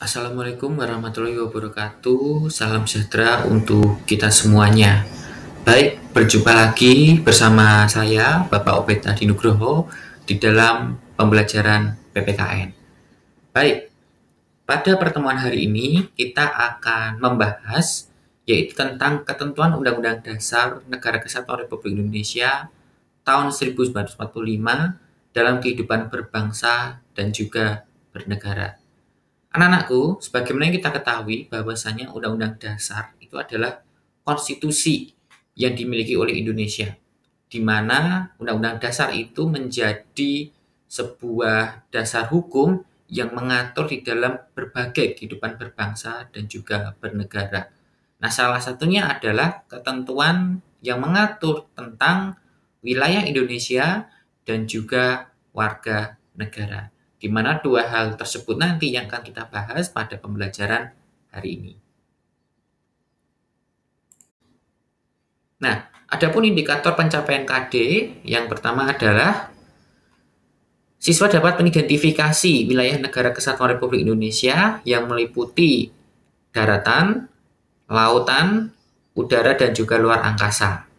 Assalamualaikum warahmatullahi wabarakatuh. Salam sejahtera untuk kita semuanya. Baik, berjumpa lagi bersama saya, Bapak Obed Adi Nugroho, di dalam pembelajaran PPKN. Baik, pada pertemuan hari ini kita akan membahas yaitu tentang ketentuan Undang-Undang Dasar Negara Kesatuan Republik Indonesia tahun 1945 dalam kehidupan berbangsa dan juga bernegara. Anak-anakku, sebagaimana yang kita ketahui bahwasanya Undang-Undang Dasar itu adalah konstitusi yang dimiliki oleh Indonesia, di mana Undang-Undang Dasar itu menjadi sebuah dasar hukum yang mengatur di dalam berbagai kehidupan berbangsa dan juga bernegara. Nah, salah satunya adalah ketentuan yang mengatur tentang wilayah Indonesia dan juga warga negara, di mana dua hal tersebut nanti yang akan kita bahas pada pembelajaran hari ini. Nah, adapun indikator pencapaian KD, yang pertama adalah siswa dapat mengidentifikasi wilayah negara kesatuan Republik Indonesia yang meliputi daratan, lautan, udara, dan juga luar angkasa.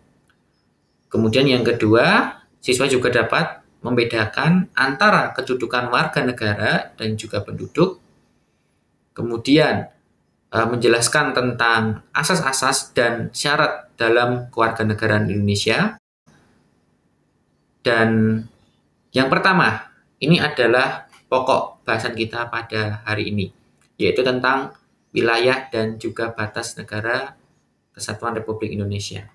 Kemudian yang kedua, siswa juga dapat membedakan antara kedudukan warga negara dan juga penduduk. Kemudian menjelaskan tentang asas-asas dan syarat dalam kewarganegaraan Indonesia. Dan yang pertama, ini adalah pokok bahasan kita pada hari ini, yaitu tentang wilayah dan juga batas negara Kesatuan Republik Indonesia.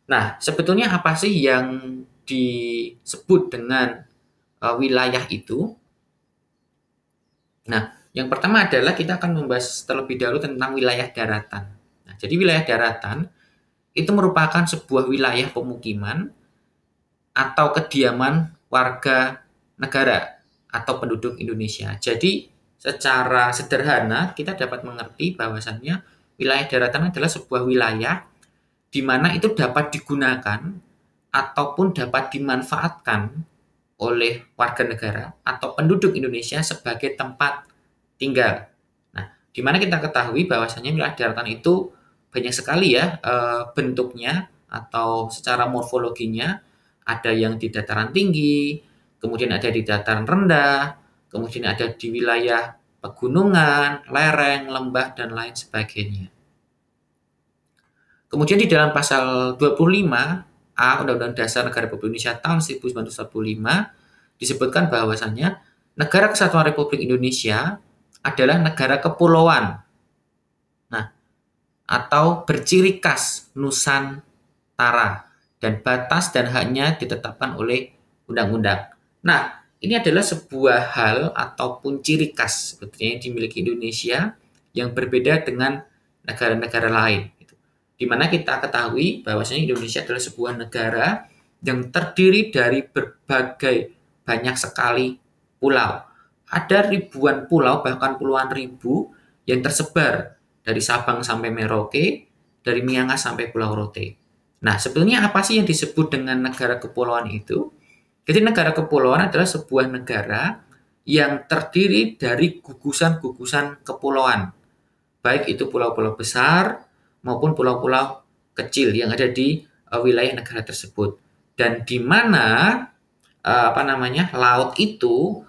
Nah, sebetulnya apa sih yang disebut dengan wilayah itu? Nah, yang pertama adalah kita akan membahas terlebih dahulu tentang wilayah daratan. Nah, jadi wilayah daratan itu merupakan sebuah wilayah pemukiman atau kediaman warga negara atau penduduk Indonesia. Jadi, secara sederhana kita dapat mengerti bahwasannya wilayah daratan adalah sebuah wilayah di mana itu dapat digunakan ataupun dapat dimanfaatkan oleh warga negara atau penduduk Indonesia sebagai tempat tinggal. Nah, di mana kita ketahui bahwasanya wilayah daratan itu banyak sekali ya bentuknya atau secara morfologinya. Ada yang di dataran tinggi, kemudian ada di dataran rendah, kemudian ada di wilayah pegunungan, lereng, lembah, dan lain sebagainya. Kemudian di dalam pasal 25 A Undang-Undang Dasar Negara Republik Indonesia tahun 1945 disebutkan bahwasannya Negara Kesatuan Republik Indonesia adalah negara kepulauan. Nah, atau berciri khas Nusantara dan batas dan haknya ditetapkan oleh undang-undang. Nah, ini adalah sebuah hal ataupun ciri khas sebetulnya yang dimiliki Indonesia yang berbeda dengan negara-negara lain. Di mana kita ketahui bahwasanya Indonesia adalah sebuah negara yang terdiri dari berbagai banyak sekali pulau. Ada ribuan pulau, bahkan puluhan ribu yang tersebar dari Sabang sampai Merauke, dari Miangas sampai Pulau Rote. Nah, sebetulnya apa sih yang disebut dengan negara kepulauan itu? Jadi negara kepulauan adalah sebuah negara yang terdiri dari gugusan-gugusan kepulauan. Baik itu pulau-pulau besar maupun pulau-pulau kecil yang ada di wilayah negara tersebut. Dan di mana laut itu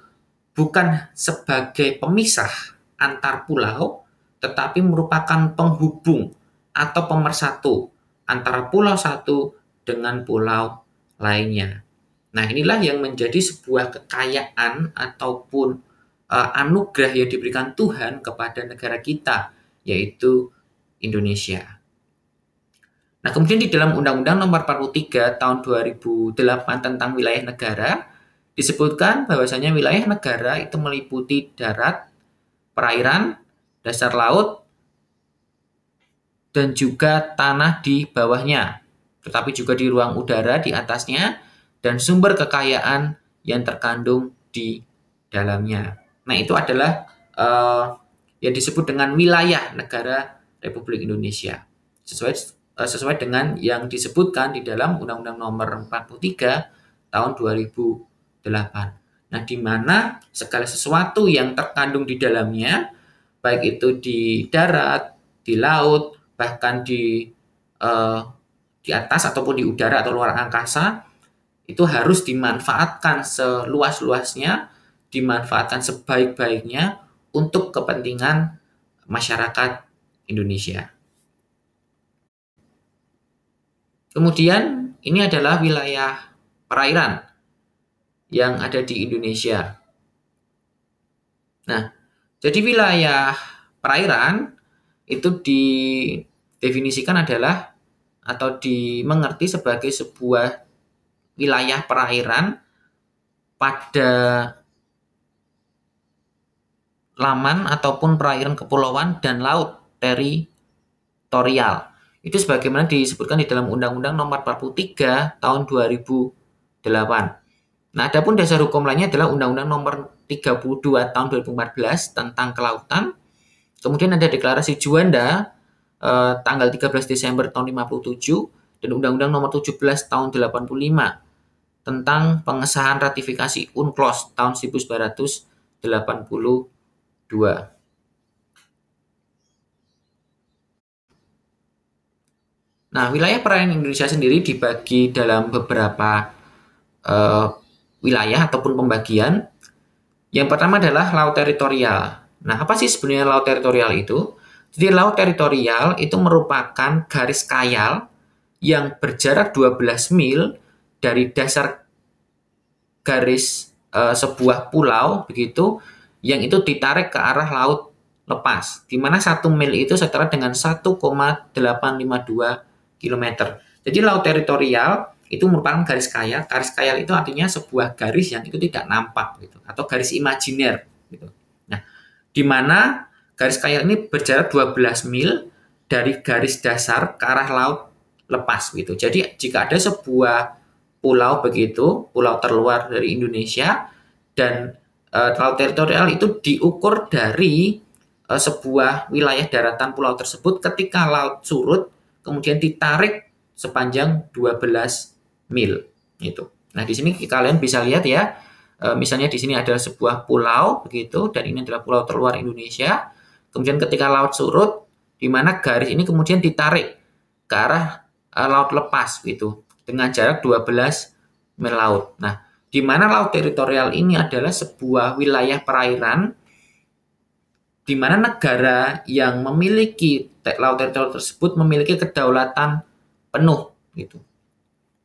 bukan sebagai pemisah antar pulau, tetapi merupakan penghubung atau pemersatu antara pulau satu dengan pulau lainnya. Nah, inilah yang menjadi sebuah kekayaan ataupun anugerah yang diberikan Tuhan kepada negara kita, yaitu Indonesia. Nah, kemudian di dalam Undang-Undang Nomor 43 Tahun 2008 tentang wilayah negara disebutkan bahwasanya wilayah negara itu meliputi darat, perairan, dasar laut, dan juga tanah di bawahnya, tetapi juga di ruang udara di atasnya, dan sumber kekayaan yang terkandung di dalamnya. Nah, itu adalah yang disebut dengan wilayah negara Republik Indonesia. Sesuai dengan yang disebutkan di dalam Undang-Undang Nomor 43 Tahun 2008. Nah, di mana segala sesuatu yang terkandung di dalamnya baik itu di darat, di laut, bahkan di atas ataupun di udara atau luar angkasa, itu harus dimanfaatkan seluas-luasnya, dimanfaatkan sebaik-baiknya untuk kepentingan masyarakat Indonesia. Kemudian ini adalah wilayah perairan yang ada di Indonesia. Nah, jadi wilayah perairan itu didefinisikan adalah atau dimengerti sebagai sebuah wilayah perairan pada laman ataupun perairan kepulauan dan laut teritorial. Itu sebagaimana disebutkan di dalam Undang-Undang Nomor 43 Tahun 2008. Nah, adapun dasar hukum lainnya adalah Undang-Undang Nomor 32 Tahun 2014 tentang kelautan. Kemudian ada Deklarasi Juanda tanggal 13 Desember tahun 57 dan Undang-Undang Nomor 17 Tahun 85 tentang pengesahan ratifikasi UNCLOS tahun 1982. Nah, wilayah perairan Indonesia sendiri dibagi dalam beberapa wilayah ataupun pembagian. Yang pertama adalah laut teritorial. Nah, apa sih sebenarnya laut teritorial itu? Jadi, laut teritorial itu merupakan garis kayal yang berjarak 12 mil dari dasar garis sebuah pulau begitu, yang itu ditarik ke arah laut lepas, di mana 1 mil itu setara dengan 1,852 km. Jadi laut teritorial itu merupakan garis kayal. Garis kayal itu artinya sebuah garis yang itu tidak nampak gitu, atau garis imajiner gitu. Nah, di mana garis kayal ini berjarak 12 mil dari garis dasar ke arah laut lepas gitu. Jadi jika ada sebuah pulau begitu, pulau terluar dari Indonesia, dan laut teritorial itu diukur dari sebuah wilayah daratan pulau tersebut ketika laut surut kemudian ditarik sepanjang 12 mil itu. Nah, di sini kalian bisa lihat ya, misalnya di sini ada sebuah pulau begitu, dan ini adalah pulau terluar Indonesia. Kemudian ketika laut surut, di mana garis ini kemudian ditarik ke arah laut lepas gitu, dengan jarak 12 mil laut. Nah, di mana laut teritorial ini adalah sebuah wilayah perairan di mana negara yang memiliki laut teritorial tersebut memiliki kedaulatan penuh gitu.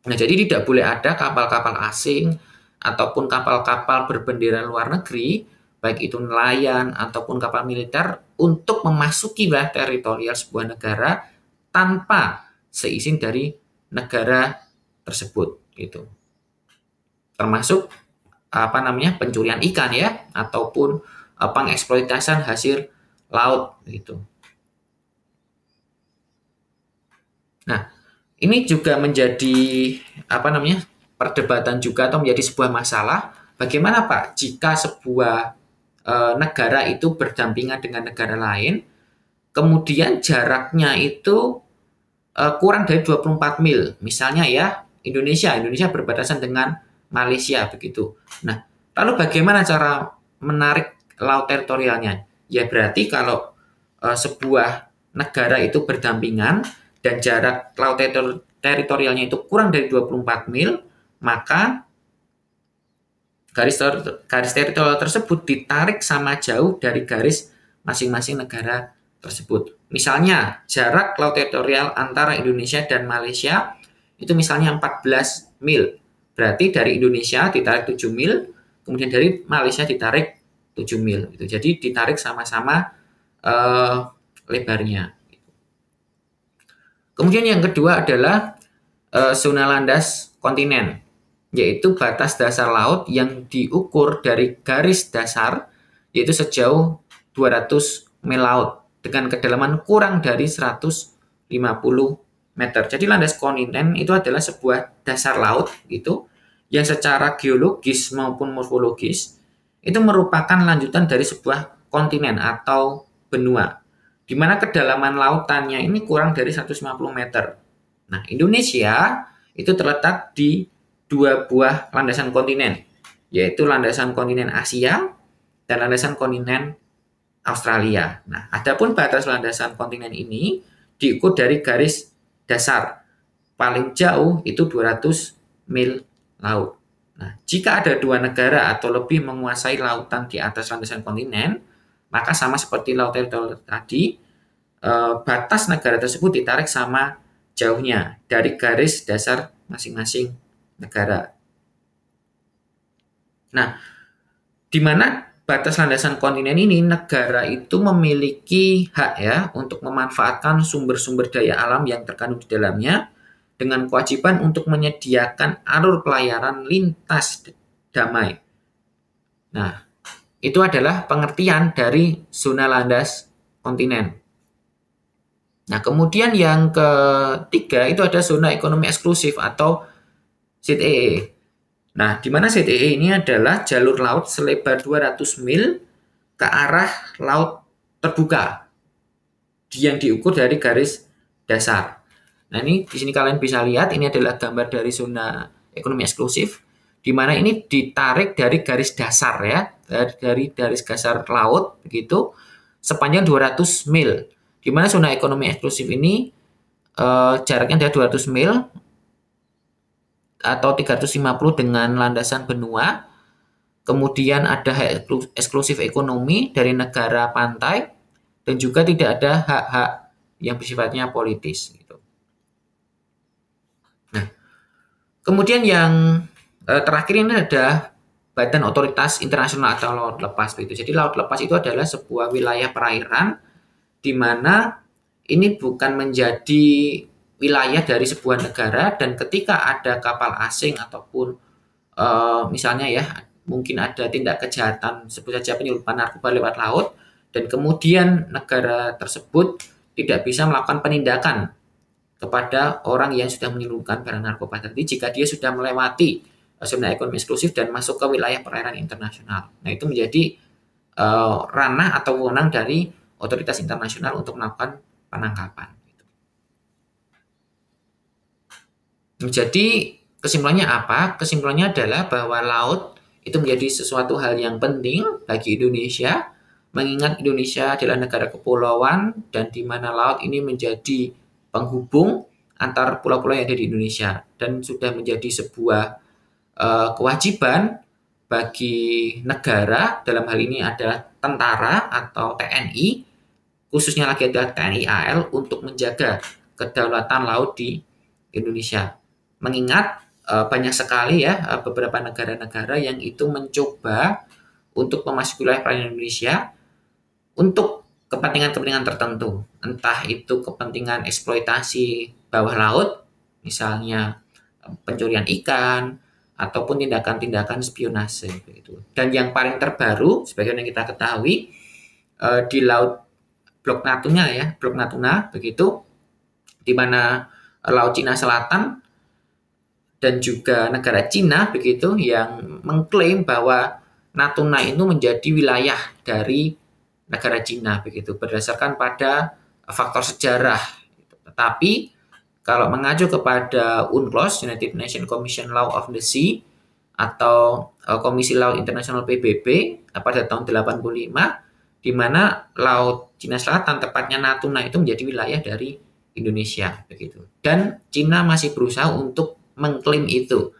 Nah, jadi tidak boleh ada kapal-kapal asing ataupun kapal-kapal berbendera luar negeri, baik itu nelayan ataupun kapal militer, untuk memasuki wilayah teritorial sebuah negara tanpa seizin dari negara tersebut gitu. Termasuk pencurian ikan ya, ataupun pengeksploitasian hasil laut gitu. Nah, ini juga menjadi perdebatan juga, atau menjadi sebuah masalah. Bagaimana Pak jika sebuah negara itu berdampingan dengan negara lain, kemudian jaraknya itu kurang dari 24 mil. Misalnya ya, Indonesia berbatasan dengan Malaysia begitu. Nah, lalu bagaimana cara menarik laut teritorialnya? Ya berarti kalau sebuah negara itu berdampingan dan jarak laut teritorialnya itu kurang dari 24 mil, maka garis teritorial tersebut ditarik sama jauh dari garis masing-masing negara tersebut. Misalnya, jarak laut teritorial antara Indonesia dan Malaysia itu misalnya 14 mil. Berarti dari Indonesia ditarik 7 mil, kemudian dari Malaysia ditarik 7 mil. Jadi ditarik sama-sama lebarnya. Kemudian yang kedua adalah zona landas kontinen, yaitu batas dasar laut yang diukur dari garis dasar, yaitu sejauh 200 mil laut dengan kedalaman kurang dari 150 meter. Jadi landas kontinen itu adalah sebuah dasar laut gitu, yang secara geologis maupun morfologis itu merupakan lanjutan dari sebuah kontinen atau benua, di mana kedalaman lautannya ini kurang dari 150 meter. Nah, Indonesia itu terletak di dua buah landasan kontinen, yaitu landasan kontinen Asia dan landasan kontinen Australia. Nah, adapun batas landasan kontinen ini diukur dari garis dasar paling jauh itu 200 mil laut. Nah, jika ada dua negara atau lebih menguasai lautan di atas landasan kontinen, maka sama seperti laut teritorial tadi, batas negara tersebut ditarik sama jauhnya dari garis dasar masing-masing negara. Nah, di mana batas landasan kontinen ini negara itu memiliki hak ya untuk memanfaatkan sumber-sumber daya alam yang terkandung di dalamnya dengan kewajiban untuk menyediakan alur pelayaran lintas damai. Nah, itu adalah pengertian dari zona landas kontinen. Nah, kemudian yang ketiga itu ada zona ekonomi eksklusif atau ZEE. Nah, di mana ZEE ini adalah jalur laut selebar 200 mil ke arah laut terbuka yang diukur dari garis dasar. Nah, ini di sini kalian bisa lihat ini adalah gambar dari zona ekonomi eksklusif di mana ini ditarik dari garis dasar ya, dari garis dasar laut begitu sepanjang 200 mil. Di mana zona ekonomi eksklusif ini jaraknya adalah 200 mil atau 350 dengan landasan benua. Kemudian ada hak eksklusif ekonomi dari negara pantai dan juga tidak ada hak-hak yang bersifatnya politis gitu. Nah, kemudian yang terakhir ini ada Badan Otoritas Internasional atau Laut Lepas begitu. Jadi laut lepas itu adalah sebuah wilayah perairan di mana ini bukan menjadi wilayah dari sebuah negara dan ketika ada kapal asing ataupun misalnya ya mungkin ada tindak kejahatan sebut saja penyelundupan narkoba lewat laut dan kemudian negara tersebut tidak bisa melakukan penindakan kepada orang yang sudah menyelundupkan barang narkoba tadi jika dia sudah melewati zona ekonomi eksklusif dan masuk ke wilayah perairan internasional. Nah, itu menjadi ranah atau wewenang dari otoritas internasional untuk melakukan penangkapan. Jadi kesimpulannya apa? Kesimpulannya adalah bahwa laut itu menjadi sesuatu hal yang penting bagi Indonesia, mengingat Indonesia adalah negara kepulauan dan di mana laut ini menjadi penghubung antar pulau-pulau yang ada di Indonesia dan sudah menjadi sebuah kewajiban bagi negara, dalam hal ini adalah tentara atau TNI, khususnya lagi adalah TNI AL untuk menjaga kedaulatan laut di Indonesia. Mengingat banyak sekali ya beberapa negara-negara yang itu mencoba untuk memasuki wilayah perairan Indonesia untuk kepentingan-kepentingan tertentu, entah itu kepentingan eksploitasi bawah laut, misalnya pencurian ikan, ataupun tindakan-tindakan spionase begitu. Dan yang paling terbaru, sebagaimana kita ketahui, di laut Blok Natuna ya, Blok Natuna begitu, di mana Laut Cina Selatan dan juga negara Cina begitu yang mengklaim bahwa Natuna itu menjadi wilayah dari negara Cina begitu berdasarkan pada faktor sejarah. Tetapi kalau mengacu kepada UNCLOS United Nations Commission Law of the Sea atau Komisi Laut Internasional PBB pada tahun 85 di mana Laut Cina Selatan tepatnya Natuna itu menjadi wilayah dari Indonesia begitu. Dan Cina masih berusaha untuk mengklaim itu.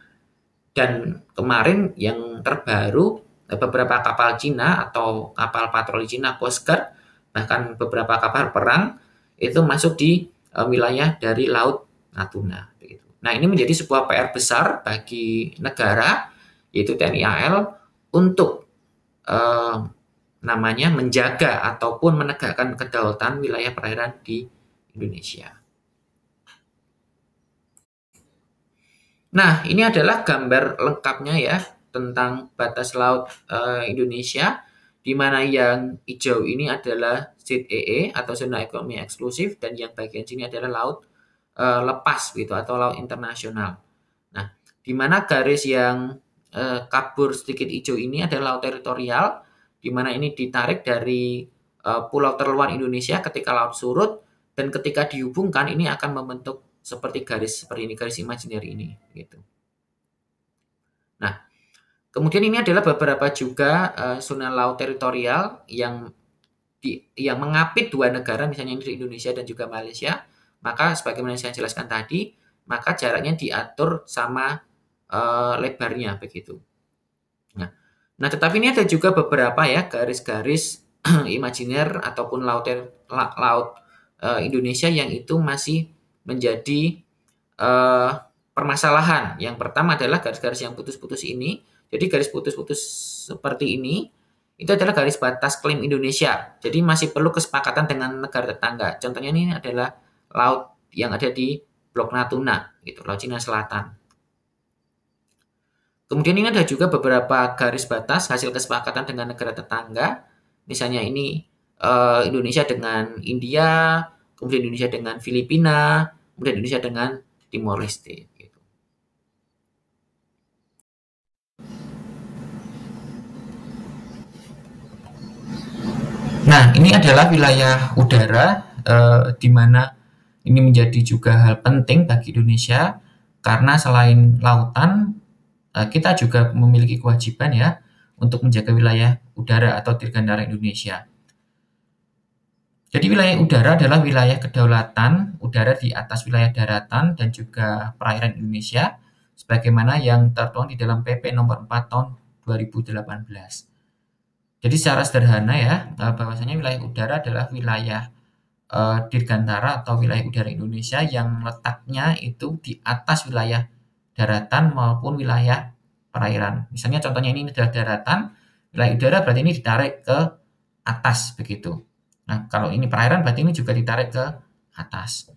Dan kemarin yang terbaru beberapa kapal Cina atau kapal patroli Cina Coast Guard bahkan beberapa kapal perang itu masuk di wilayah dari Laut Natuna begitu. Nah, ini menjadi sebuah PR besar bagi negara yaitu TNI AL untuk namanya menjaga ataupun menegakkan kedaulatan wilayah perairan di Indonesia. Nah, ini adalah gambar lengkapnya ya tentang batas laut Indonesia, di mana yang hijau ini adalah ZEE atau zona ekonomi eksklusif dan yang bagian sini adalah laut lepas gitu atau laut internasional. Nah, di mana garis yang kabur sedikit hijau ini adalah laut teritorial, di mana ini ditarik dari pulau terluar Indonesia ketika laut surut dan ketika dihubungkan ini akan membentuk seperti ini, garis imajiner ini gitu. Nah, kemudian ini adalah beberapa juga zona laut teritorial yang yang mengapit dua negara, misalnya di Indonesia dan juga Malaysia, maka sebagaimana saya jelaskan tadi, maka jaraknya diatur sama lebarnya begitu. Nah, tetapi ini ada juga beberapa ya garis-garis imajiner ataupun laut Indonesia yang itu masih menjadi eh, permasalahan. Yang pertama adalah garis-garis yang putus-putus ini. Jadi garis putus-putus seperti ini itu adalah garis batas klaim Indonesia. Jadi masih perlu kesepakatan dengan negara tetangga. Contohnya ini adalah laut yang ada di Blok Natuna, gitu, Laut Cina Selatan. Kemudian ini ada juga beberapa garis batas hasil kesepakatan dengan negara tetangga. Misalnya ini Indonesia dengan India, kemudian Indonesia dengan Filipina, kemudian Indonesia dengan Timor Leste. Gitu. Nah, ini adalah wilayah udara di mana ini menjadi juga hal penting bagi Indonesia karena selain lautan, kita juga memiliki kewajiban ya untuk menjaga wilayah udara atau dirgantara Indonesia. Jadi wilayah udara adalah wilayah kedaulatan udara di atas wilayah daratan dan juga perairan Indonesia sebagaimana yang tertuang di dalam PP nomor 4 tahun 2018. Jadi secara sederhana ya, bahwasanya wilayah udara adalah wilayah dirgantara atau wilayah udara Indonesia yang letaknya itu di atas wilayah daratan maupun wilayah perairan. Misalnya contohnya ini adalah daratan, wilayah udara berarti ini ditarik ke atas begitu. Nah, kalau ini perairan berarti ini juga ditarik ke atas.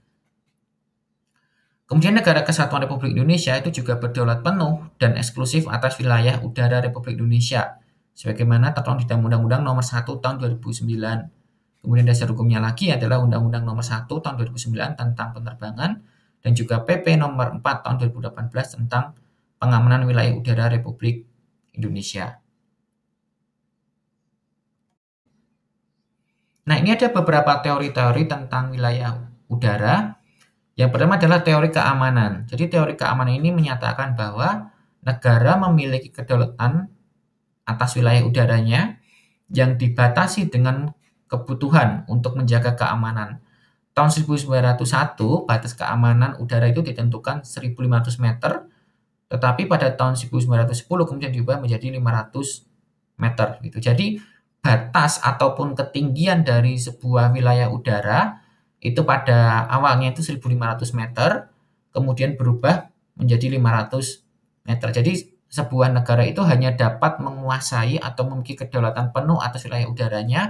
Kemudian negara kesatuan Republik Indonesia itu juga berdaulat penuh dan eksklusif atas wilayah udara Republik Indonesia sebagaimana tertuang di dalam Undang-Undang Nomor 1 Tahun 2009. Kemudian dasar hukumnya lagi adalah Undang-Undang Nomor 1 Tahun 2009 tentang penerbangan dan juga PP Nomor 4 Tahun 2018 tentang pengamanan wilayah udara Republik Indonesia. Nah, ini ada beberapa teori-teori tentang wilayah udara. Yang pertama adalah teori keamanan. Jadi teori keamanan ini menyatakan bahwa negara memiliki kedaulatan atas wilayah udaranya yang dibatasi dengan kebutuhan untuk menjaga keamanan. Tahun 1901, batas keamanan udara itu ditentukan 1.500 meter, tetapi pada tahun 1910 kemudian diubah menjadi 500 meter. Gitu. Jadi batas ataupun ketinggian dari sebuah wilayah udara itu pada awalnya itu 1.500 meter, kemudian berubah menjadi 500 meter. Jadi sebuah negara itu hanya dapat menguasai atau memiliki kedaulatan penuh atas wilayah udaranya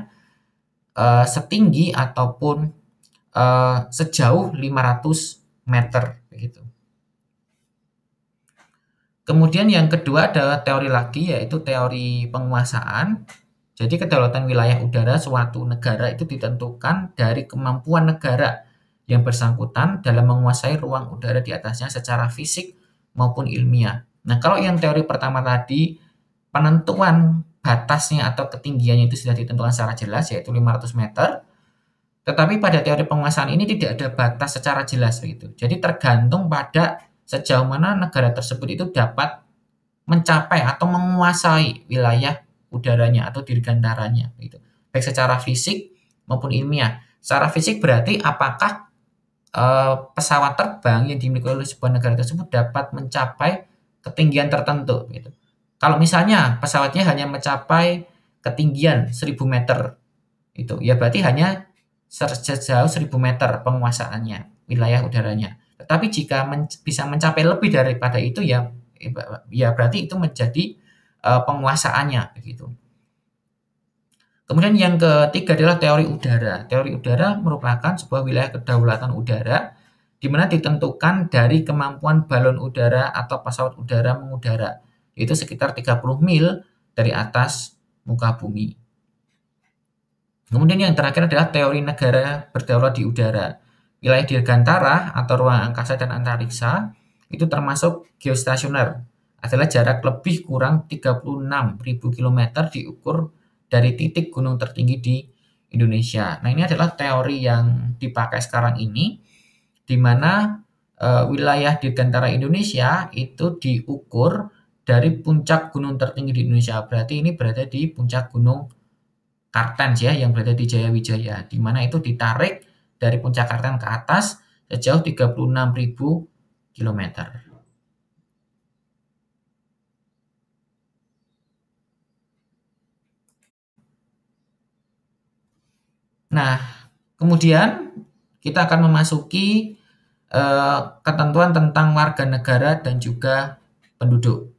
setinggi ataupun sejauh 500 meter begitu. Kemudian yang kedua adalah teori lagi yaitu teori penguasaan. Jadi kedaulatan wilayah udara suatu negara itu ditentukan dari kemampuan negara yang bersangkutan dalam menguasai ruang udara di atasnya secara fisik maupun ilmiah. Nah, kalau yang teori pertama tadi penentuan batasnya atau ketinggiannya itu sudah ditentukan secara jelas yaitu 500 meter. Tetapi pada teori penguasaan ini tidak ada batas secara jelas begitu. Jadi tergantung pada sejauh mana negara tersebut itu dapat mencapai atau menguasai wilayah udaranya atau dirgantaranya gitu. Baik secara fisik maupun ilmiah. Secara fisik berarti apakah pesawat terbang yang dimiliki oleh sebuah negara tersebut dapat mencapai ketinggian tertentu gitu. Kalau misalnya pesawatnya hanya mencapai ketinggian 1.000 meter itu, ya berarti hanya sejauh 1.000 meter penguasaannya wilayah udaranya. Tetapi jika bisa mencapai lebih daripada itu ya berarti itu menjadi penguasaannya begitu. Kemudian yang ketiga adalah teori udara. Teori udara merupakan sebuah wilayah kedaulatan udara di mana ditentukan dari kemampuan balon udara atau pesawat udara mengudara, yaitu sekitar 30 mil dari atas muka bumi. Kemudian yang terakhir adalah teori negara berdaulat di udara. Wilayah dirgantara atau ruang angkasa dan antariksa itu termasuk geostasioner, adalah jarak lebih kurang 36.000 km diukur dari titik gunung tertinggi di Indonesia. Nah, ini adalah teori yang dipakai sekarang ini, di mana wilayah dirgantara Indonesia itu diukur dari puncak gunung tertinggi di Indonesia. Berarti ini berada di puncak gunung Kartens ya yang berada di Jayawijaya, di mana itu ditarik dari puncak Kartens ke atas sejauh 36.000 kilometer. Nah, kemudian kita akan memasuki ketentuan tentang warga negara dan juga penduduk.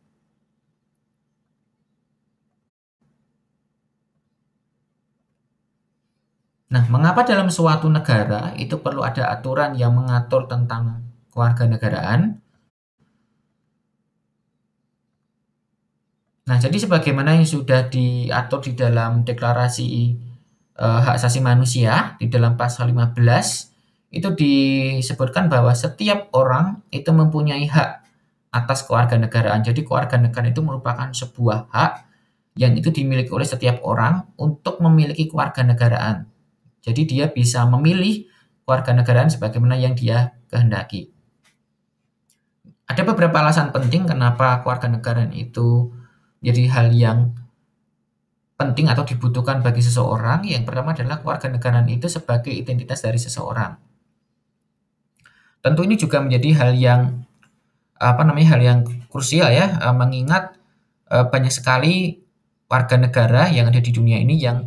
Nah, mengapa dalam suatu negara itu perlu ada aturan yang mengatur tentang kewarganegaraan? Nah, jadi sebagaimana yang sudah diatur di dalam Deklarasi Hak Asasi Manusia di dalam pasal 15 itu disebutkan bahwa setiap orang itu mempunyai hak atas kewarganegaraan. Jadi kewarganegaraan itu merupakan sebuah hak yang itu dimiliki oleh setiap orang untuk memiliki kewarganegaraan. Jadi dia bisa memilih kewarganegaraan sebagaimana yang dia kehendaki. Ada beberapa alasan penting kenapa kewarganegaraan itu jadi hal yang penting atau dibutuhkan bagi seseorang. Yang pertama adalah kewarganegaraan itu sebagai identitas dari seseorang. Tentu ini juga menjadi hal yang hal yang krusial ya, mengingat banyak sekali warga negara yang ada di dunia ini yang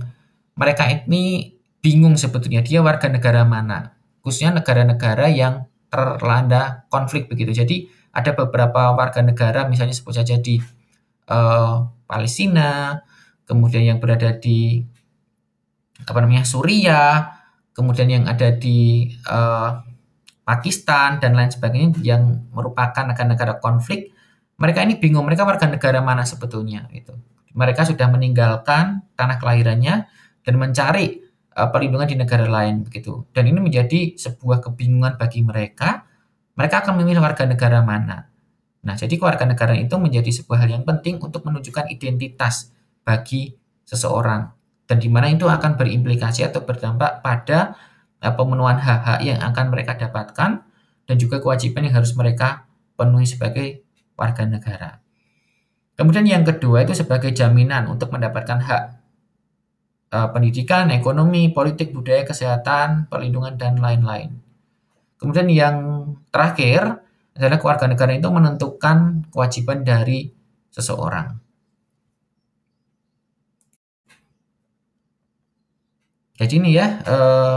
mereka ini bingung sebetulnya dia warga negara mana, khususnya negara-negara yang terlanda konflik begitu. Jadi ada beberapa warga negara misalnya sebut saja di Palestina, kemudian yang berada di Suriah, kemudian yang ada di Pakistan dan lain sebagainya yang merupakan negara-negara konflik. Mereka ini bingung, mereka warga negara mana sebetulnya itu. Mereka sudah meninggalkan tanah kelahirannya dan mencari perlindungan di negara lain begitu. Dan ini menjadi sebuah kebingungan bagi mereka. Mereka akan memilih warga negara mana. Nah, jadi kewarganegaraan itu menjadi sebuah hal yang penting untuk menunjukkan identitas bagi seseorang dan di mana itu akan berimplikasi atau berdampak pada pemenuhan hak-hak yang akan mereka dapatkan dan juga kewajiban yang harus mereka penuhi sebagai warga negara. Kemudian yang kedua itu sebagai jaminan untuk mendapatkan hak pendidikan, ekonomi, politik, budaya, kesehatan, perlindungan, dan lain-lain. Kemudian yang terakhir adalah kewarganegaraan itu menentukan kewajiban dari seseorang. Jadi ini ya,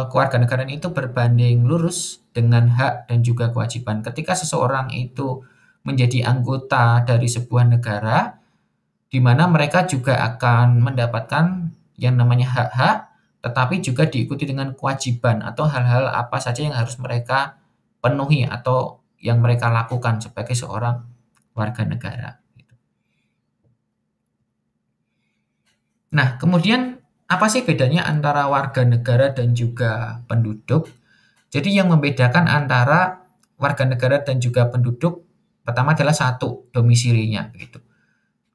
kewarganegaraan itu berbanding lurus dengan hak dan juga kewajiban. Ketika seseorang itu menjadi anggota dari sebuah negara, di mana mereka juga akan mendapatkan yang namanya hak-hak, tetapi juga diikuti dengan kewajiban atau hal-hal apa saja yang harus mereka penuhi atau yang mereka lakukan sebagai seorang warga negara. Nah, kemudian apa sih bedanya antara warga negara dan juga penduduk? Jadi yang membedakan antara warga negara dan juga penduduk pertama adalah satu, domisilinya begitu.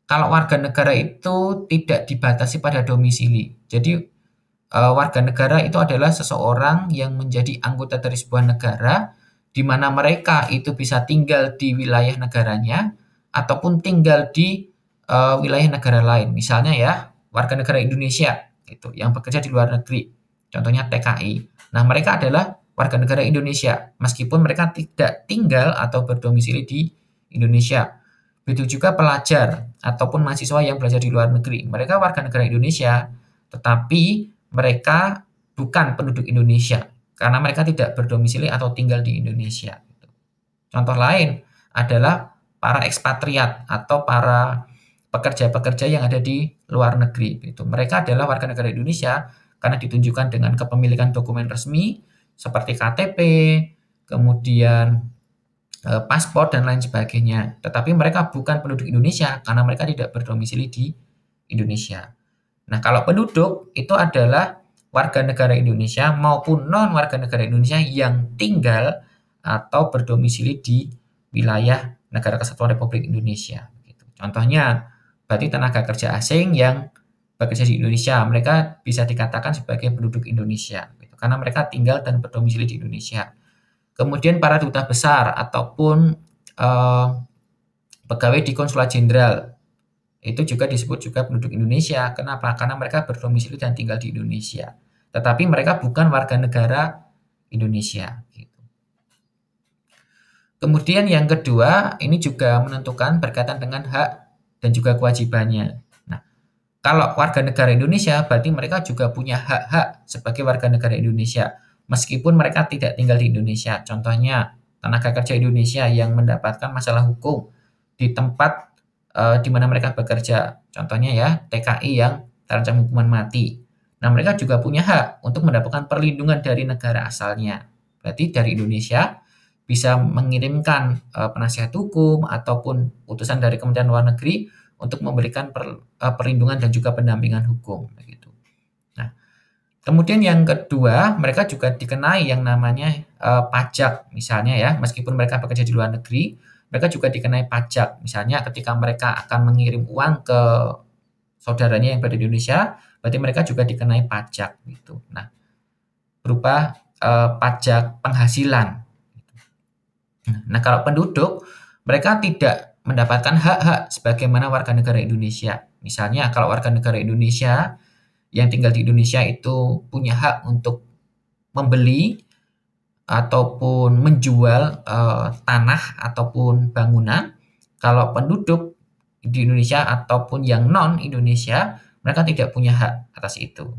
Kalau warga negara itu tidak dibatasi pada domisili. Jadi warga negara itu adalah seseorang yang menjadi anggota dari sebuah negara di mana mereka itu bisa tinggal di wilayah negaranya ataupun tinggal di wilayah negara lain. Misalnya ya, warga negara Indonesia gitu yang bekerja di luar negeri. Contohnya TKI. Nah, mereka adalah warga negara Indonesia meskipun mereka tidak tinggal atau berdomisili di Indonesia. Begitu juga pelajar ataupun mahasiswa yang belajar di luar negeri. Mereka warga negara Indonesia, tetapi mereka bukan penduduk Indonesia karena mereka tidak berdomisili atau tinggal di Indonesia. Contoh lain adalah para ekspatriat atau para pekerja-pekerja yang ada di luar negeri. Mereka adalah warga negara Indonesia karena ditunjukkan dengan kepemilikan dokumen resmi seperti KTP, kemudian paspor dan lain sebagainya. Tetapi mereka bukan penduduk Indonesia karena mereka tidak berdomisili di Indonesia. Nah, kalau penduduk itu adalah warga negara Indonesia maupun non warga negara Indonesia yang tinggal atau berdomisili di wilayah Negara Kesatuan Republik Indonesia. Contohnya, berarti tenaga kerja asing yang bekerja di Indonesia, mereka bisa dikatakan sebagai penduduk Indonesia, karena mereka tinggal dan berdomisili di Indonesia. Kemudian para duta besar ataupun pegawai di konsulat jenderal itu juga disebut juga penduduk Indonesia. Kenapa? Karena mereka berdomisili dan tinggal di Indonesia. Tetapi mereka bukan warga negara Indonesia. Gitu. Kemudian yang kedua, ini juga menentukan berkaitan dengan hak dan juga kewajibannya. Nah, kalau warga negara Indonesia, berarti mereka juga punya hak-hak sebagai warga negara Indonesia. Meskipun mereka tidak tinggal di Indonesia. Contohnya, tenaga kerja Indonesia yang mendapatkan masalah hukum di tempat di mana mereka bekerja. Contohnya ya, TKI yang terancam hukuman mati. Nah, mereka juga punya hak untuk mendapatkan perlindungan dari negara asalnya. Berarti dari Indonesia bisa mengirimkan penasihat hukum ataupun utusan dari Kementerian Luar Negeri untuk memberikan perlindungan dan juga pendampingan hukum. Begitu. Nah, kemudian yang kedua, mereka juga dikenai yang namanya pajak, misalnya ya, meskipun mereka bekerja di luar negeri, mereka juga dikenai pajak. Misalnya ketika mereka akan mengirim uang ke saudaranya yang berada di Indonesia, berarti mereka juga dikenai pajak gitu. Nah, berupa pajak penghasilan. Nah, kalau penduduk, mereka tidak mendapatkan hak-hak sebagaimana warga negara Indonesia. Misalnya kalau warga negara Indonesia yang tinggal di Indonesia itu punya hak untuk membeli ataupun menjual tanah ataupun bangunan. Kalau penduduk di Indonesia ataupun yang non-Indonesia, mereka tidak punya hak atas itu.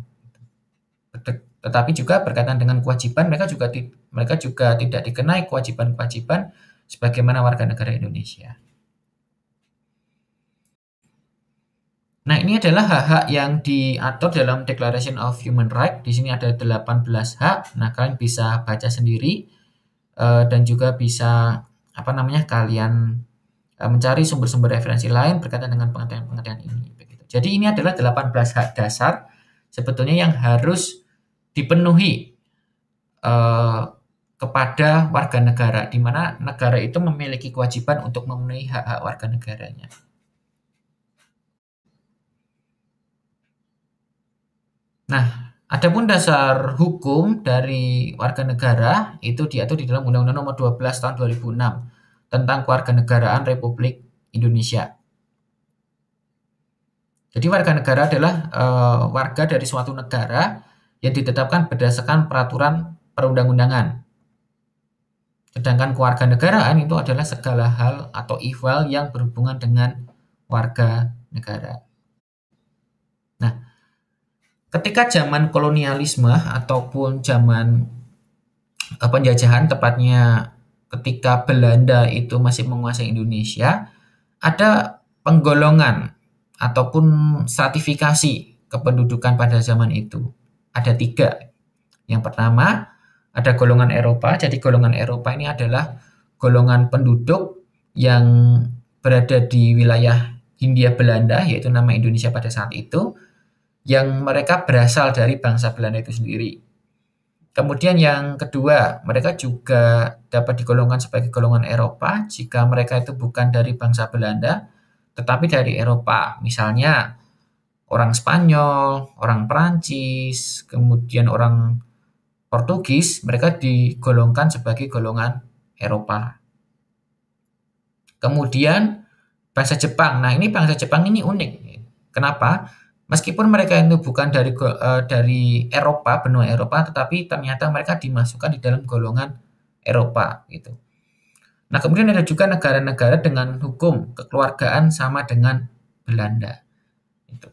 Tetapi juga berkaitan dengan kewajiban, mereka juga tidak dikenai kewajiban-kewajiban sebagaimana warga negara Indonesia. Nah, ini adalah hak-hak yang diatur dalam Declaration of Human Rights. Di sini ada 18 hak. Nah, kalian bisa baca sendiri dan juga bisa kalian mencari sumber-sumber referensi lain berkaitan dengan pengertian-pengertian ini. Begitu. Jadi ini adalah 18 hak dasar sebetulnya yang harus dipenuhi kepada warga negara, di mana negara itu memiliki kewajiban untuk memenuhi hak-hak warga negaranya. Nah, adapun dasar hukum dari warga negara itu diatur di dalam Undang-Undang Nomor 12 Tahun 2006 tentang Kewarganegaraan Republik Indonesia. Jadi warga negara adalah warga dari suatu negara yang ditetapkan berdasarkan peraturan perundang-undangan. Sedangkan kewarganegaraan itu adalah segala hal atau ihwal yang berhubungan dengan warga negara. Nah, ketika zaman kolonialisme ataupun zaman penjajahan, tepatnya ketika Belanda itu masih menguasai Indonesia, ada penggolongan ataupun stratifikasi kependudukan pada zaman itu. Ada 3. Yang pertama, ada golongan Eropa. Jadi golongan Eropa ini adalah golongan penduduk yang berada di wilayah Hindia Belanda, yaitu nama Indonesia pada saat itu, yang mereka berasal dari bangsa Belanda itu sendiri. Kemudian yang kedua, mereka juga dapat digolongkan sebagai golongan Eropa jika mereka itu bukan dari bangsa Belanda, tetapi dari Eropa. Misalnya orang Spanyol, orang Perancis, kemudian orang Portugis, mereka digolongkan sebagai golongan Eropa. Kemudian bangsa Jepang. Nah, ini bangsa Jepang ini unik. Kenapa? Meskipun mereka itu bukan dari Eropa, benua Eropa, tetapi ternyata mereka dimasukkan di dalam golongan Eropa gitu. Nah, kemudian ada juga negara-negara dengan hukum kekeluargaan sama dengan Belanda. Gitu.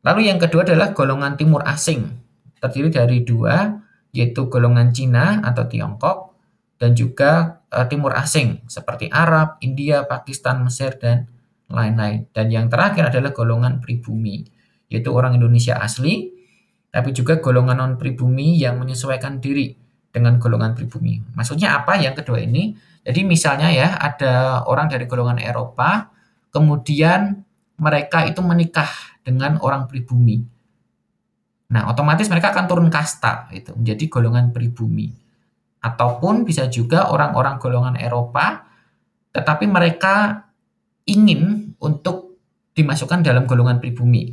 Lalu yang kedua adalah golongan timur asing. Terdiri dari 2, yaitu golongan Cina atau Tiongkok, dan juga timur asing seperti Arab, India, Pakistan, Mesir, dan lain-lain. Dan yang terakhir adalah golongan pribumi, yaitu orang Indonesia asli, tapi juga golongan non-pribumi yang menyesuaikan diri dengan golongan pribumi. Maksudnya apa yang kedua ini? Jadi misalnya ya, ada orang dari golongan Eropa, kemudian mereka itu menikah dengan orang pribumi. Nah, otomatis mereka akan turun kasta gitu, menjadi golongan pribumi. Ataupun bisa juga orang-orang golongan Eropa, tetapi mereka ingin untuk dimasukkan dalam golongan pribumi.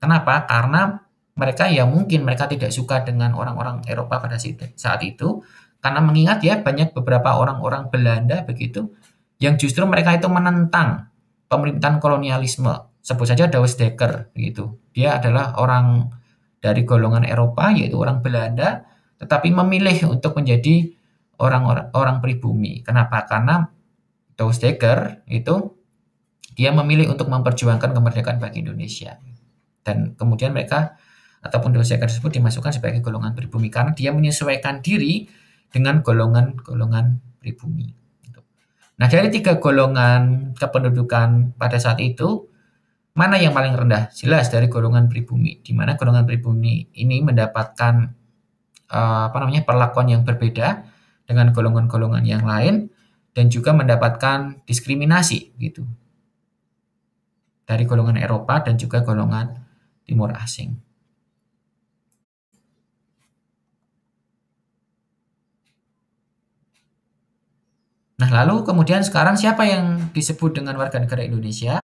Kenapa? Karena mereka mungkin mereka tidak suka dengan orang-orang Eropa pada saat itu, karena mengingat ya banyak beberapa orang-orang Belanda begitu, yang justru mereka itu menentang pemerintahan kolonialisme. Sebut saja Douwe Dekker gitu. Dia adalah orang dari golongan Eropa, yaitu orang Belanda, tetapi memilih untuk menjadi orang pribumi. Kenapa? Karena Douwe Dekker itu dia memilih untuk memperjuangkan kemerdekaan bagi Indonesia. Dan kemudian mereka ataupun Douwe Dekker tersebut dimasukkan sebagai golongan pribumi karena dia menyesuaikan diri dengan golongan-golongan pribumi. Nah, dari 3 golongan kependudukan pada saat itu, mana yang paling rendah? Jelas dari golongan pribumi, di mana golongan pribumi ini mendapatkan perlakuan yang berbeda dengan golongan-golongan yang lain dan juga mendapatkan diskriminasi gitu dari golongan Eropa dan juga golongan Timur Asing. Nah, lalu kemudian sekarang siapa yang disebut dengan warga negara Indonesia?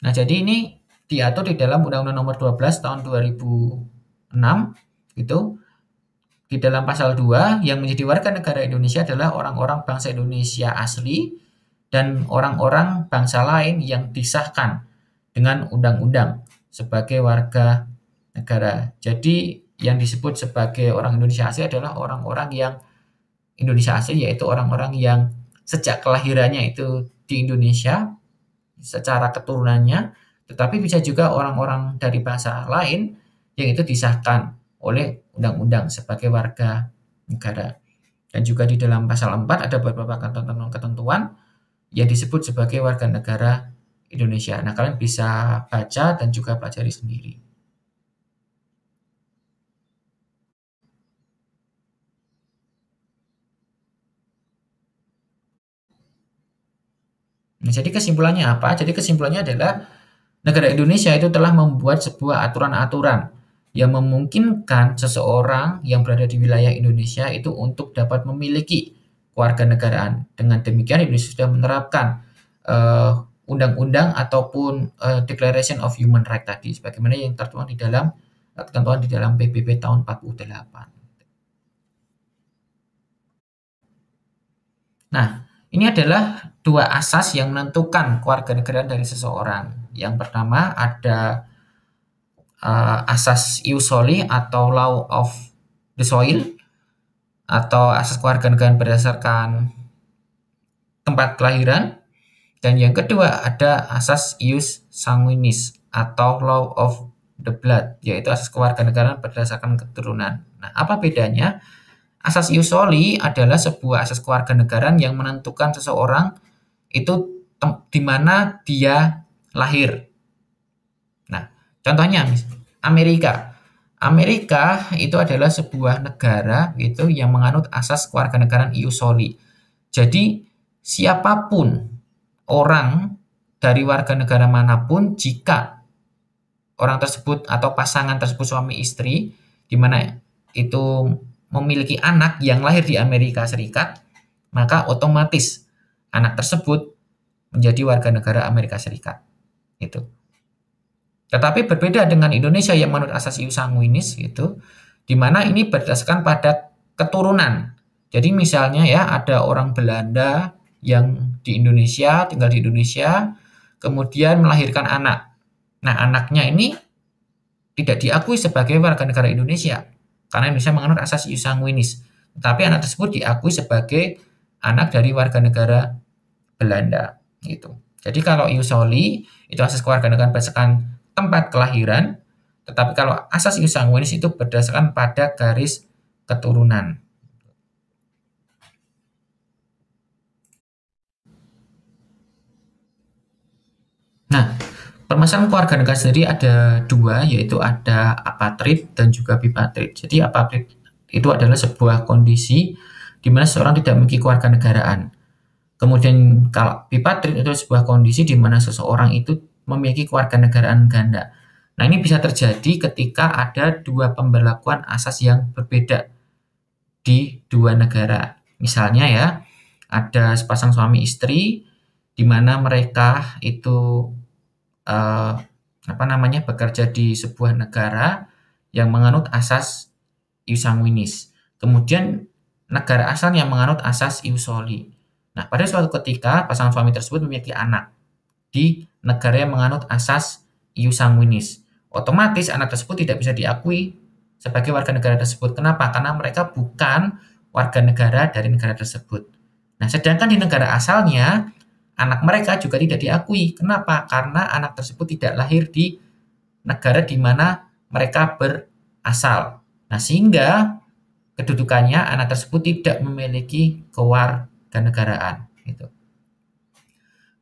Nah, jadi ini diatur di dalam Undang-Undang Nomor 12 tahun 2006 gitu. Di dalam pasal 2 yang menjadi warga negara Indonesia adalah orang-orang bangsa Indonesia asli dan orang-orang bangsa lain yang disahkan dengan undang-undang sebagai warga negara. Jadi yang disebut sebagai orang Indonesia asli adalah orang-orang yang Indonesia asli, yaitu orang-orang yang sejak kelahirannya itu di Indonesia secara keturunannya, tetapi bisa juga orang-orang dari bangsa lain yang itu disahkan oleh undang-undang sebagai warga negara. Dan juga di dalam pasal 4 ada beberapa ketentuan yang disebut sebagai warga negara Indonesia. Nah, kalian bisa baca dan juga pelajari sendiri. Nah, jadi kesimpulannya apa? Jadi kesimpulannya adalah negara Indonesia itu telah membuat sebuah aturan-aturan yang memungkinkan seseorang yang berada di wilayah Indonesia itu untuk dapat memiliki kewarganegaraan. Dengan demikian Indonesia sudah menerapkan undang-undang ataupun Declaration of Human Rights tadi sebagaimana yang tertuang di dalam ketentuan di dalam PBB tahun 48. Nah, ini adalah 2 asas yang menentukan kewarganegaraan dari seseorang. Yang pertama ada asas ius soli atau law of the soil atau asas kewarganegaraan berdasarkan tempat kelahiran. Dan yang kedua ada asas ius sanguinis atau law of the blood, yaitu asas kewarganegaraan berdasarkan keturunan. Nah, apa bedanya? Asas ius soli adalah sebuah asas kewarganegaraan yang menentukan seseorang itu di mana dia lahir. Nah, contohnya Amerika. Amerika itu adalah sebuah negara gitu yang menganut asas kewarganegaraan ius soli. Jadi, siapapun orang dari warga negara manapun jika orang tersebut atau pasangan tersebut suami istri di mana itu memiliki anak yang lahir di Amerika Serikat, maka otomatis anak tersebut menjadi warga negara Amerika Serikat. Itu. Tetapi berbeda dengan Indonesia yang menurut asas ius sanguinis gitu, di mana ini berdasarkan pada keturunan. Jadi misalnya ya ada orang Belanda yang di Indonesia, tinggal di Indonesia, kemudian melahirkan anak. Nah, anaknya ini tidak diakui sebagai warga negara Indonesia karena Indonesia menganut asas ius sanguinis. Tetapi anak tersebut diakui sebagai anak dari warga negara Belanda gitu. Jadi kalau ius soli itu asas kewarganegaraan berdasarkan tempat kelahiran, tetapi kalau asas ius sanguinis itu berdasarkan pada garis keturunan. Nah, permasalahan kewarganegaraan sendiri ada 2, yaitu ada apatrid dan juga bipatrid. Jadi apatrid itu adalah sebuah kondisi di mana seseorang tidak memiliki kewarganegaraan. Kemudian kalau bipatrid itu sebuah kondisi di mana seseorang itu memiliki kewarganegaraan ganda. Nah, ini bisa terjadi ketika ada 2 pemberlakuan asas yang berbeda di 2 negara. Misalnya ya, ada sepasang suami istri di mana mereka itu bekerja di sebuah negara yang menganut asas ius sanguinis. Kemudian negara asal yang menganut asas ius soli. Nah, pada suatu ketika pasangan suami tersebut memiliki anak. di negara yang menganut asas ius sanguinis. Otomatis anak tersebut tidak bisa diakui sebagai warga negara tersebut. Kenapa? Karena mereka bukan warga negara dari negara tersebut. Nah, sedangkan di negara asalnya, anak mereka juga tidak diakui. Kenapa? Karena anak tersebut tidak lahir di negara di mana mereka berasal. Nah, sehingga kedudukannya anak tersebut tidak memiliki kewarganegaraan. Gitu.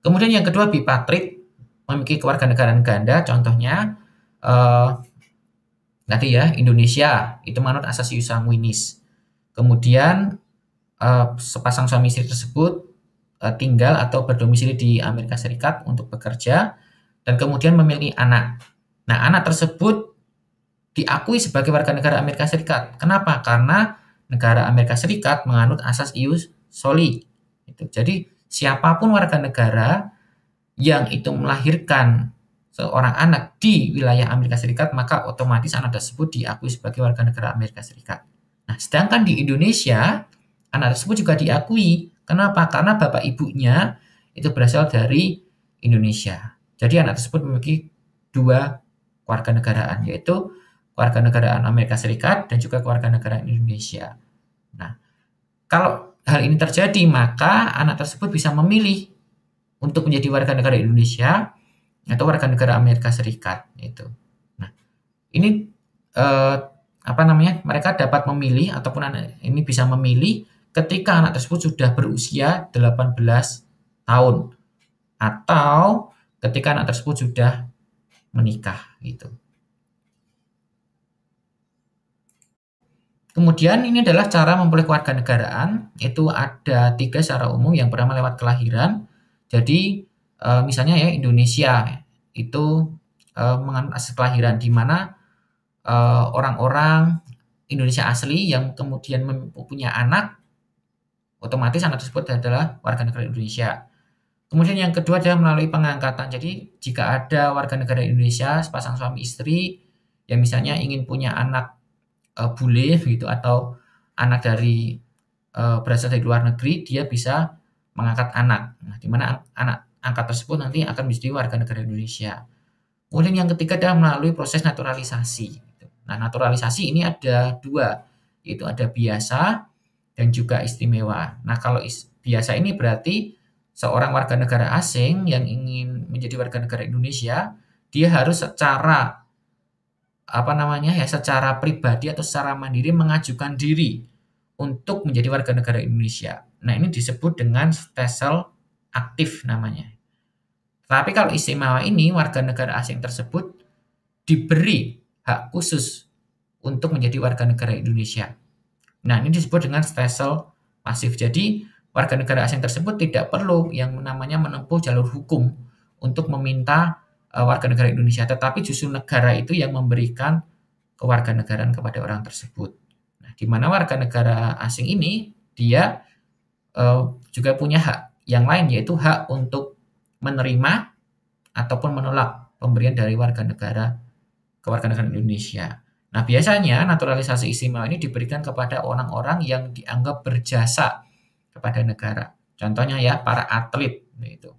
Kemudian yang kedua, bipatrik, memiliki kewarganegaraan ganda. Contohnya tadi ya, Indonesia itu menganut asas ius sanguinis. Kemudian sepasang suami istri tersebut tinggal atau berdomisili di Amerika Serikat untuk bekerja dan kemudian memiliki anak. Nah, anak tersebut diakui sebagai warga negara Amerika Serikat. Kenapa? Karena negara Amerika Serikat menganut asas ius soli. Jadi, siapapun warga negara yang itu melahirkan seorang anak di wilayah Amerika Serikat, maka otomatis anak tersebut diakui sebagai warga negara Amerika Serikat. Nah, sedangkan di Indonesia, anak tersebut juga diakui. Kenapa? Karena bapak ibunya itu berasal dari Indonesia. Jadi anak tersebut memiliki dua kewarganegaraan, yaitu kewarganegaraan Amerika Serikat dan juga kewarganegaraan Indonesia. Nah, kalau hal ini terjadi, maka anak tersebut bisa memilih untuk menjadi warga negara Indonesia atau warga negara Amerika Serikat. Itu. Nah, ini mereka dapat memilih ataupun anak ini bisa memilih ketika anak tersebut sudah berusia 18 tahun atau ketika anak tersebut sudah menikah gitu. Kemudian ini adalah cara memperoleh kewarganegaraan, itu ada 3 secara umum. Yang pertama lewat kelahiran. Jadi misalnya ya Indonesia itu menganut asas kelahiran di mana orang-orang Indonesia asli yang kemudian mempunyai anak, otomatis anak tersebut adalah warga negara Indonesia. Kemudian yang kedua adalah melalui pengangkatan. Jadi jika ada warga negara Indonesia, sepasang suami istri yang misalnya ingin punya anak bule gitu atau anak dari berasal dari luar negeri, dia bisa mengangkat anak. Nah, di mana anak angkat tersebut nanti akan menjadi warga negara Indonesia. Kemudian yang ketiga adalah melalui proses naturalisasi. Nah, naturalisasi ini ada 2, yaitu ada biasa dan juga istimewa. Nah, kalau biasa ini berarti seorang warga negara asing yang ingin menjadi warga negara Indonesia, dia harus secara secara pribadi atau secara mandiri mengajukan diri untuk menjadi warga negara Indonesia. Nah, ini disebut dengan stelsel aktif namanya. Tapi kalau istimewa ini, warga negara asing tersebut diberi hak khusus untuk menjadi warga negara Indonesia. Nah, ini disebut dengan stelsel pasif. Jadi, warga negara asing tersebut tidak perlu yang namanya menempuh jalur hukum untuk meminta warga negara Indonesia, tetapi justru negara itu yang memberikan kewarganegaraan kepada orang tersebut. Nah, di mana warga negara asing ini dia juga punya hak yang lain, yaitu hak untuk menerima ataupun menolak pemberian dari kewarganegaraan Indonesia. Nah, biasanya naturalisasi istimewa ini diberikan kepada orang-orang yang dianggap berjasa kepada negara. Contohnya ya para atlet itu.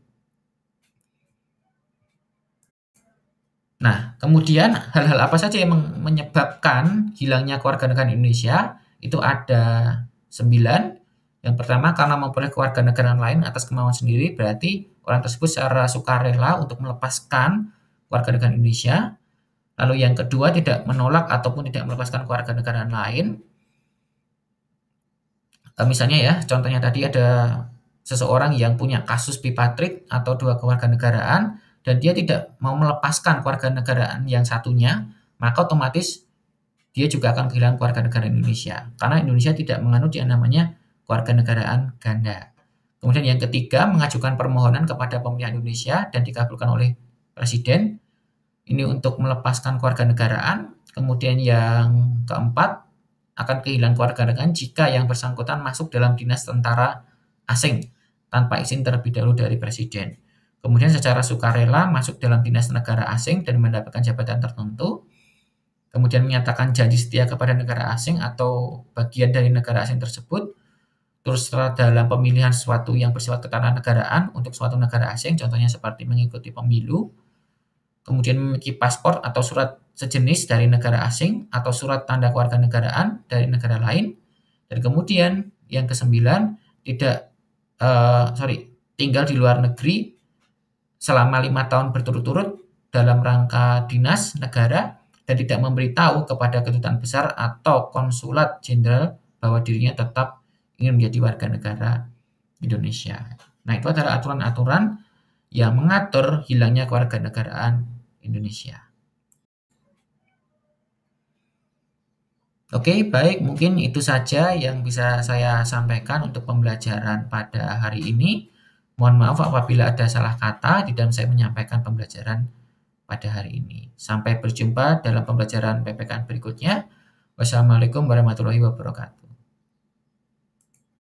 Nah, kemudian hal-hal apa saja yang menyebabkan hilangnya kewarganegaraan Indonesia? Itu ada 9. Yang pertama, karena memperoleh kewarganegaraan lain atas kemauan sendiri, berarti orang tersebut secara sukarela untuk melepaskan kewarganegaraan Indonesia. Lalu yang kedua, tidak menolak ataupun tidak melepaskan kewarganegaraan lain. Misalnya ya, contohnya tadi ada seseorang yang punya kasus bipatrik atau 2 kewarganegaraan, dan dia tidak mau melepaskan kewarganegaraan yang satunya, maka otomatis dia juga akan kehilangan kewarganegaraan Indonesia. Karena Indonesia tidak menganut yang namanya kewarganegaraan ganda. Kemudian yang ketiga, mengajukan permohonan kepada pemerintah Indonesia dan dikabulkan oleh Presiden. Ini untuk melepaskan kewarganegaraan. Kemudian yang keempat, akan kehilangan kewarganegaraan jika yang bersangkutan masuk dalam dinas tentara asing tanpa izin terlebih dahulu dari Presiden. Kemudian secara sukarela masuk dalam dinas negara asing dan mendapatkan jabatan tertentu. Kemudian menyatakan janji setia kepada negara asing atau bagian dari negara asing tersebut. Terus dalam pemilihan sesuatu yang bersifat ketatanegaraan untuk suatu negara asing, contohnya seperti mengikuti pemilu, kemudian memiliki paspor atau surat sejenis dari negara asing atau surat tanda kewarganegaraan dari negara lain, dan kemudian yang kesembilan tidak tinggal di luar negeri selama 5 tahun berturut-turut dalam rangka dinas negara dan tidak memberitahu kepada kedutaan besar atau konsulat jenderal bahwa dirinya tetap ingin menjadi warga negara Indonesia. Nah, itu adalah aturan-aturan yang mengatur hilangnya kewarganegaraan Indonesia. Oke, baik, mungkin itu saja yang bisa saya sampaikan untuk pembelajaran pada hari ini. Mohon maaf apabila ada salah kata di dalam saya menyampaikan pembelajaran pada hari ini. Sampai berjumpa dalam pembelajaran PPKN berikutnya. Wassalamualaikum warahmatullahi wabarakatuh.